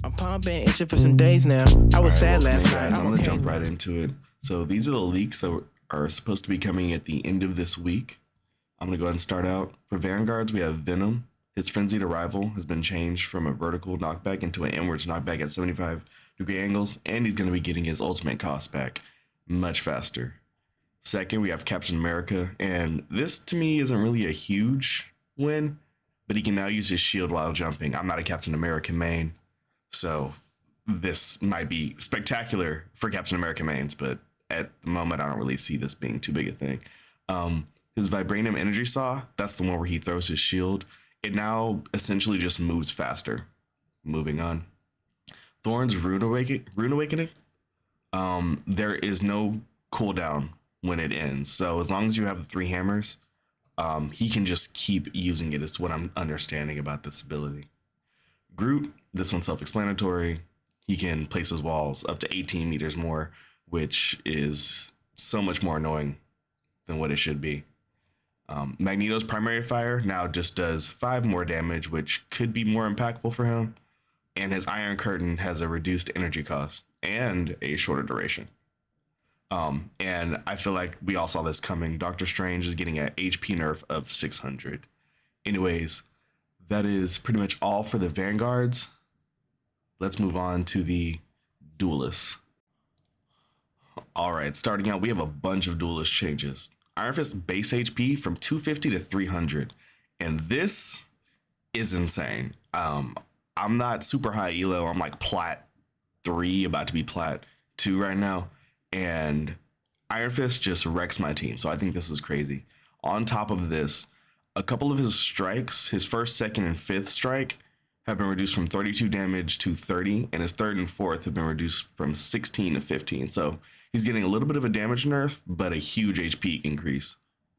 I'm pumping, itching for some days now. I was sad last night. I'm gonna jump right into it. So these are the leaks that are supposed to be coming at the end of this week. I'm gonna go ahead and start out. For Vanguards, we have Venom. His frenzied arrival has been changed from a vertical knockback into an inwards knockback at 75-degree angles, and he's gonna be getting his ultimate cost back much faster. Second, we have Captain America, and this to me isn't really a huge win, but he can now use his shield while jumping. I'm not a Captain America main, so this might be spectacular for Captain America mains, but at the moment, I don't really see this being too big a thing. His Vibranium Energy Saw, that's the one where he throws his shield. It now essentially just moves faster. Moving on. Thorn's Rune Awakening. There is no cooldown when it ends. So as long as you have the 3 hammers, he can just keep using it, is what I'm understanding about this ability. Groot, this one's self-explanatory. He can place his walls up to 18 meters more, which is so much more annoying than what it should be. Magneto's primary fire now just does 5 more damage, which could be more impactful for him. And his Iron Curtain has a reduced energy cost and a shorter duration. And I feel like we all saw this coming. Doctor Strange is getting an HP nerf of 600. Anyways, that is pretty much all for the Vanguards. Let's move on to the Duelists. All right, starting out, we have a bunch of Duelist changes. Iron Fist base HP from 250 to 300. And this is insane. I'm not super high elo. I'm like plat 3, about to be plat 2 right now. And Iron Fist just wrecks my team. So I think this is crazy. On top of this, a couple of his strikes, his first, second, and fifth strike have been reduced from 32 damage to 30. And his third and fourth have been reduced from 16 to 15. So he's getting a little bit of a damage nerf, but a huge HP increase.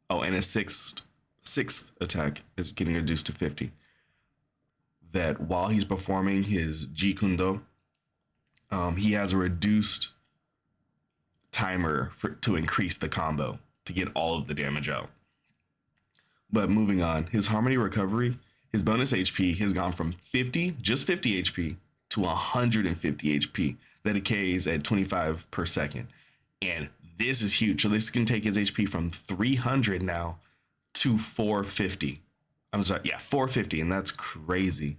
Oh, and his sixth attack is getting reduced to 50. That while he's performing his Jikundo, he has a reduced timer to increase the combo to get all of the damage out. But moving on, his Harmony Recovery, his bonus HP has gone from 50 HP, to 150 HP. That decays at 25 per second. And this is huge. So this can take his HP from 300 now to 450. I'm sorry, yeah, 450, and that's crazy.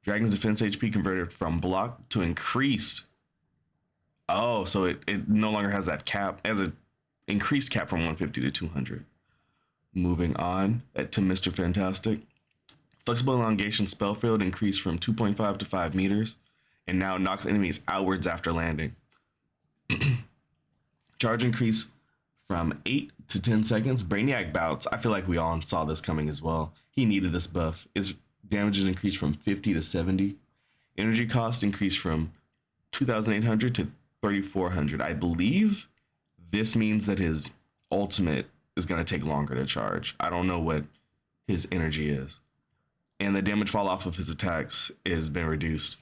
Dragon's Defense HP converted from block to increased. Oh, so it no longer has that cap, as an increased cap from 150 to 200. Moving on to Mr. Fantastic. Flexible Elongation spell field increased from 2.5 to 5 meters, and now knocks enemies outwards after landing. Charge increase from 8 to 10 seconds. Brainiac bouts, I feel like we all saw this coming as well. He needed this buff. His damage is increased from 50 to 70. Energy cost increased from 2,800 to 3,400. I believe this means that his ultimate is going to take longer to charge. I don't know what his energy is. And the damage fall off of his attacks has been reduced.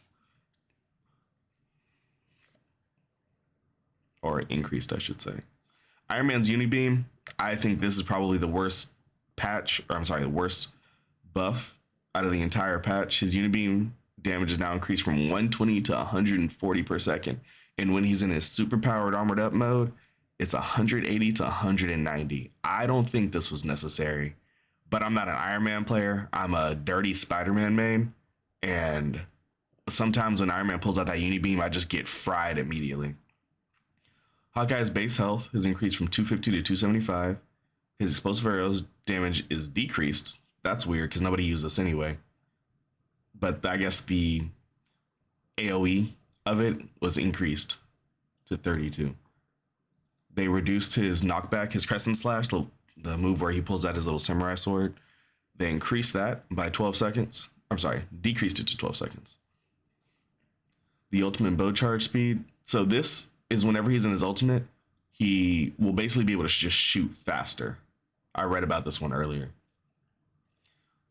Or increased, I should say. Iron Man's Unibeam, I think this is probably the worst the worst buff out of the entire patch. His Unibeam damage is now increased from 120 to 140 per second. And when he's in his super powered armored up mode, it's 180 to 190. I don't think this was necessary, but I'm not an Iron Man player. I'm a dirty Spider-Man main. And sometimes when Iron Man pulls out that Unibeam, I just get fried immediately. Hawkeye's base health has increased from 250 to 275. His explosive arrows damage is decreased. That's weird because nobody uses this anyway. But I guess the AoE of it was increased to 32. They reduced his knockback, his Crescent Slash, the move where he pulls out his little samurai sword. They increased that by 12 seconds. I'm sorry, decreased it to 12 seconds. The ultimate bow charge speed. So this is whenever he's in his ultimate, he will basically be able to just shoot faster. I read about this one earlier.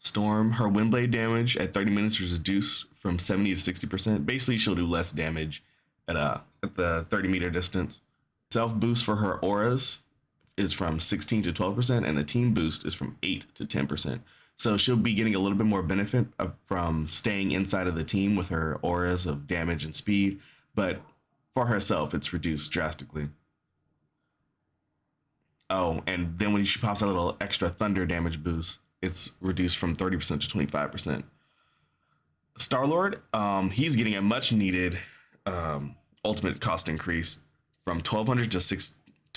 Storm, her wind blade damage at 30 minutes was reduced from 70 to 60%. Basically, she'll do less damage at the 30 meter distance. Self boost for her auras is from 16 to 12%, and the team boost is from 8 to 10%. So she'll be getting a little bit more benefit from staying inside of the team with her auras of damage and speed. But for herself, it's reduced drastically. Oh, and then when she pops a little extra thunder damage boost, it's reduced from 30% to 25%. Star-Lord, he's getting a much needed ultimate cost increase from 1200 to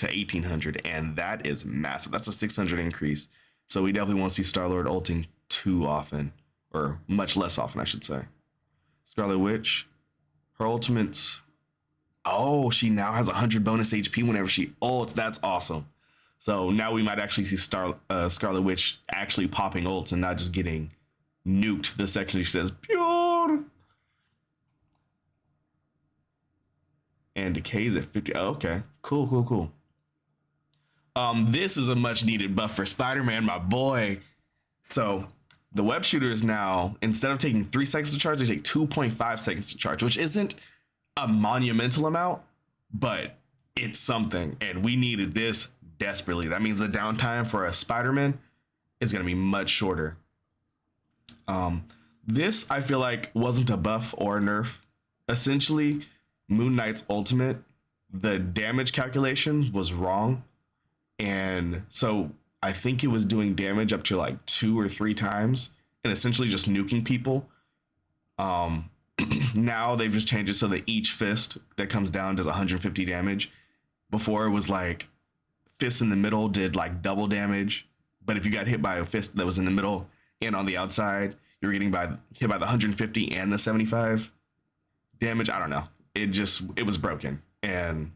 1800, and that is massive. That's a 600 increase. So we definitely won't see Star-Lord ulting too often, or much less often, I should say. Scarlet Witch, her ultimates. Oh, she now has 100 bonus HP whenever she ults. That's awesome. So now we might actually see Scarlet Witch actually popping ults and not just getting nuked the section she says pure. And decays at 50. Oh, okay, cool. This is a much needed buff for Spider-Man, my boy. So the web shooter is now, instead of taking 3 seconds to charge, they take 2.5 seconds to charge, which isn't a monumental amount, but it's something. And we needed this desperately. That means the downtime for a Spider-Man is going to be much shorter. This, I feel like, wasn't a buff or a nerf. Essentially, Moon Knight's ultimate, the damage calculation was wrong. And so I think it was doing damage up to like 2 or 3 times and essentially just nuking people. Now they've just changed it so that each fist that comes down does 150 damage. Before it was like fist in the middle did like double damage. But if you got hit by a fist that was in the middle and on the outside, you were getting hit by the 150 and the 75 damage. I don't know. It was broken. And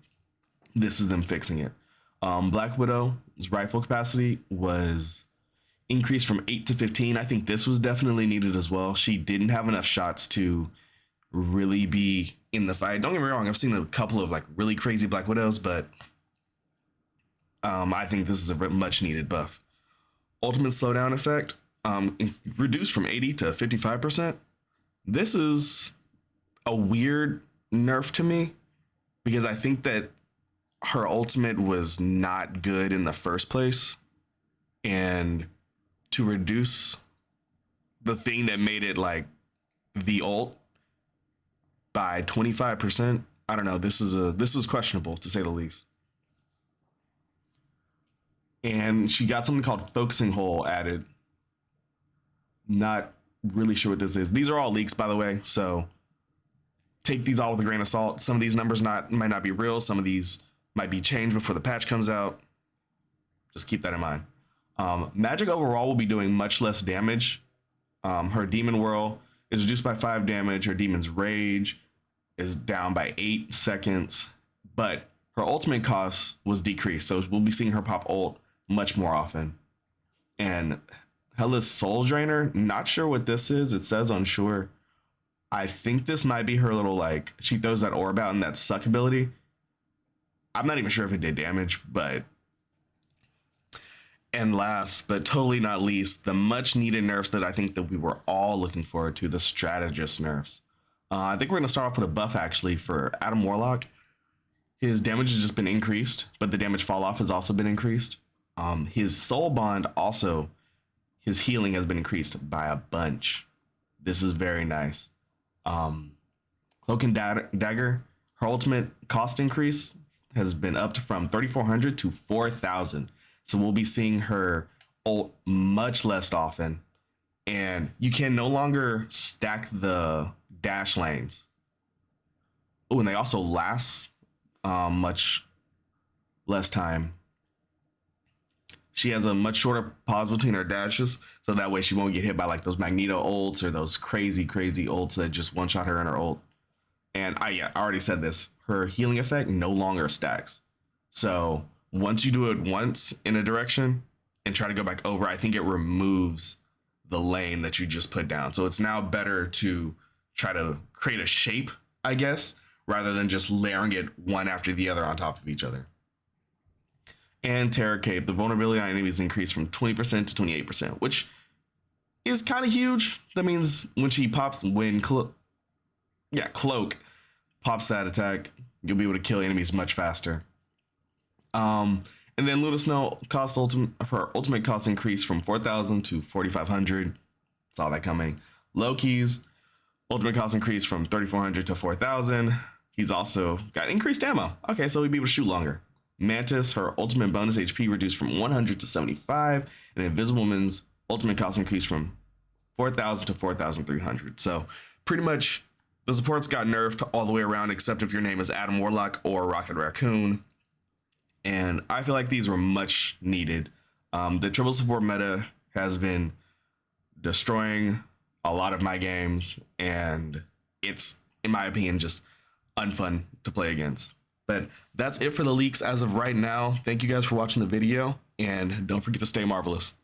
this is them fixing it. Black Widow's rifle capacity was increased from 8 to 15. I think this was definitely needed as well. She didn't have enough shots to really be in the fight. Don't get me wrong, I've seen a couple of like really crazy Black Widows, but I think this is a much needed buff. Ultimate slowdown effect, reduced from 80 to 55%. This is a weird nerf to me because I think that her ultimate was not good in the first place, and to reduce the thing that made it like the ult by 25%, I don't know. This is questionable to say the least. And she got something called Focusing Hole added. Not really sure what this is. These are all leaks, by the way, so take these all with a grain of salt. Some of these numbers might not be real. Some of these might be changed before the patch comes out. Just keep that in mind. Magic overall will be doing much less damage. Her Demon Whirl is reduced by 5 damage. Her Demon's Rage is down by 8 seconds. But her ultimate cost was decreased, so we'll be seeing her pop ult much more often. And Hela's Soul Drainer, not sure what this is. It says unsure. I think this might be her little, like, she throws that orb out in that suck ability. I'm not even sure if it did damage, but... And last, but totally not least, the much needed nerfs that I think that we were all looking forward to, the strategist nerfs. I think we're going to start off with a buff, actually, for Adam Warlock. His damage has just been increased, but the damage fall off has also been increased. His Soul Bond also, his healing has been increased by a bunch. This is very nice. Cloak and Dagger, her ultimate cost increase has been upped from 3,400 to 4,000. So we'll be seeing her ult much less often. And you can no longer stack the dash lanes. Oh, and they also last much less time. She has a much shorter pause between her dashes, so that way she won't get hit by like those Magneto ults or those crazy ults that just one-shot her in her ult. And I already said this. Her healing effect no longer stacks. So once you do it once in a direction and try to go back over, I think it removes the lane that you just put down. So it's now better to try to create a shape, I guess, rather than just layering it one after the other on top of each other. And Terror Cape, the vulnerability on enemies increased from 20% to 28%, which is kind of huge. That means when she pops, Cloak pops that attack, you'll be able to kill enemies much faster. And And then Luna Snow her ultimate cost increased from 4,000 to 4,500. Saw that coming. Loki's ultimate cost increased from 3,400 to 4,000. He's also got increased ammo. Okay, so he'd be able to shoot longer. Mantis, her ultimate bonus HP reduced from 100 to 75. And Invisible Woman's ultimate cost increased from 4,000 to 4,300. So pretty much the supports got nerfed all the way around, except if your name is Adam Warlock or Rocket Raccoon. And I feel like these were much needed. The triple support meta has been destroying a lot of my games, and it's, in my opinion, just unfun to play against. But that's it for the leaks as of right now. Thank you guys for watching the video, and don't forget to stay marvelous.